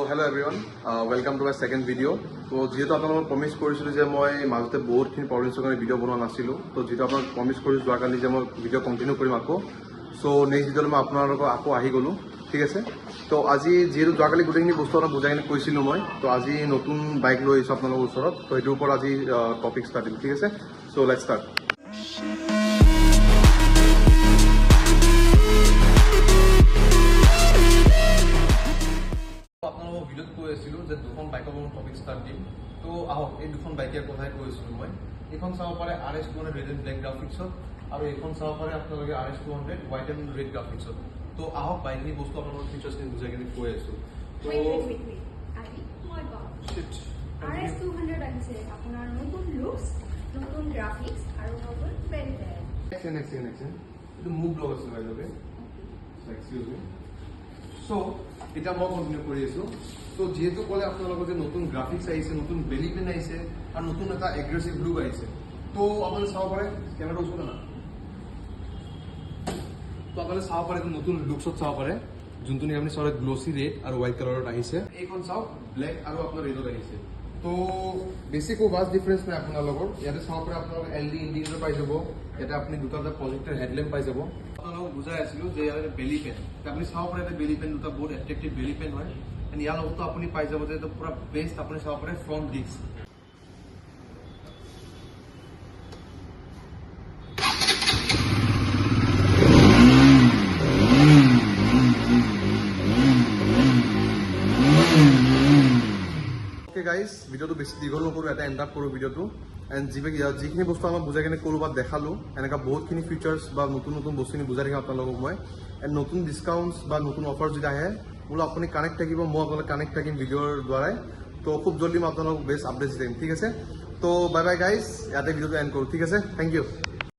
hello everyone, welcome to my second video. So যেহেতু আপোনালোকক promise কৰিছিলোঁ যে মই মাজতে বহুতখিনি প্ৰব্লেমছৰ কাৰণে ভিডিঅ' বনোৱা নাছিলোঁ, তো যেহেতু আপোনাক প্ৰমিছ কৰিছোঁ যোৱাকালি যে মই ভিডিঅ' কণ্টিনিউ কৰিম আকৌ। চ' নেক্সট ভিডিঅ'ত মই আপোনালোকক আকৌ আহি গ'লোঁ, ঠিক আছে। তো আজি যিহেতু যোৱাকালি গোটেইখিনি বস্তু আপোনাক বুজাই কিনে কৈছিলোঁ মই, তো আজি নতুন বাইক লৈ আহিছোঁ আপোনালোকৰ ওচৰত, তো সেইটোৰ ওপৰত আজি টপিক ষ্টাৰ্ট দিম, ঠিক আছে। চ' লেটছ ষ্টাৰ্ট। আপোনালোকক ভিডিঅ'ত কৈ আছিলোঁ যে দুখন বাইকৰ মই টপিক ষ্টাৰ্ট দিম। তো আহক এই দুখন বাইকৰ কথাই কৈ আছিলোঁ মই। এইখন চাব পাৰে RS200 ৰেড এণ্ড ব্লেক গ্ৰাফিক্সত, আৰু এইখন চাব পাৰে আপোনালোকে RS200 হোৱাইট এণ্ড ৰেড গ্ৰাফিক্সত। তো আহক বাইকখিনি বস্তু আপোনালোকৰ ফিচাৰ্ছখিনি বুজাই কিনে কৈ আছোঁ। তো RS200 আহিছে আপোনাৰ নতুন লুকছ, নতুন গ্ৰাফিক্স আৰু নতুন ভেৰিয়েণ্ট। এইটো মুভ ব্লগ আছে বাই দ্য ৱে, এক্সকিউজ মি। চ' এতিয়া মই কণ্টিনিউ কৰি আছোঁ। ত' যিহেতু ক'লে আপোনালোকৰ যে নতুন গ্ৰাফিক্স আহিছে, নতুন বেলি পেন আহিছে, আৰু নতুন এটা এগ্ৰেছিভ লুক আহিছে। তো আপোনালোকে চাব পাৰে কেমেৰাটো ওচৰত না, তো আপোনালোকে চাব পাৰে নতুন লুকছত চাব পাৰে, যোনটো নেকি আপুনি চাব গ্ল'চি ৰেড আৰু হোৱাইট কালাৰত আহিছে। এইখন চাওক ব্লেক আৰু আপোনাৰ ৰেডত আহিছে। তো বেছি একো বাছ ডিফাৰেঞ্চ নাই আপোনালোকৰ। ইয়াতে চাব পাৰে আপোনালোকৰ LED ইণ্ডিকেটৰ পাই যাব, ইয়াতে আপুনি দুটা প্ৰজেক্টৰ হেডলেম্প পাই যাব। আপোনালোকক বুজাই আছিলোঁ যে ইয়াতে বেলি পেন, আপুনি চাব পাৰে ইয়াতে বেলি পেন দুটা বহুত এট্ৰেক্টিভ বেলি পেন হয়। এণ্ড ইয়াৰ লগতো আপুনি পাই যাব যে এইটো পুৰা বেষ্ট আপুনি চাব পাৰে ফ্ৰণ্ট ডিস্ক। গাইজ ভিডিঅ'টো বেছি দীঘল নকৰোঁ, এটা এণ্ড আপ কৰোঁ ভিডিঅ'টো। এণ্ড যিখিনি বস্তু আমাক বুজাই কিনে ক'ৰবাত দেখালোঁ, এনেকুৱা বহুতখিনি ফিচাৰ্ছ বা নতুন নতুন বস্তুখিনি বুজাই থাকিম আপোনালোকক মই। এণ্ড নতুন ডিছকাউণ্টছ বা নতুন অফাৰ যদি আহে বোলো আপুনি কানেক্ট থাকিব, মই আপোনালোক কানেক্ট থাকিম ভিডিঅ'ৰ দ্বাৰাই। তো খুব জলদি মই আপোনালোকক বেষ্ট আপডেটছ দিম, ঠিক আছে। তো বাই বাই গাইজ, ইয়াতে ভিডিঅ'টো এণ্ড কৰোঁ, ঠিক আছে। Thank U.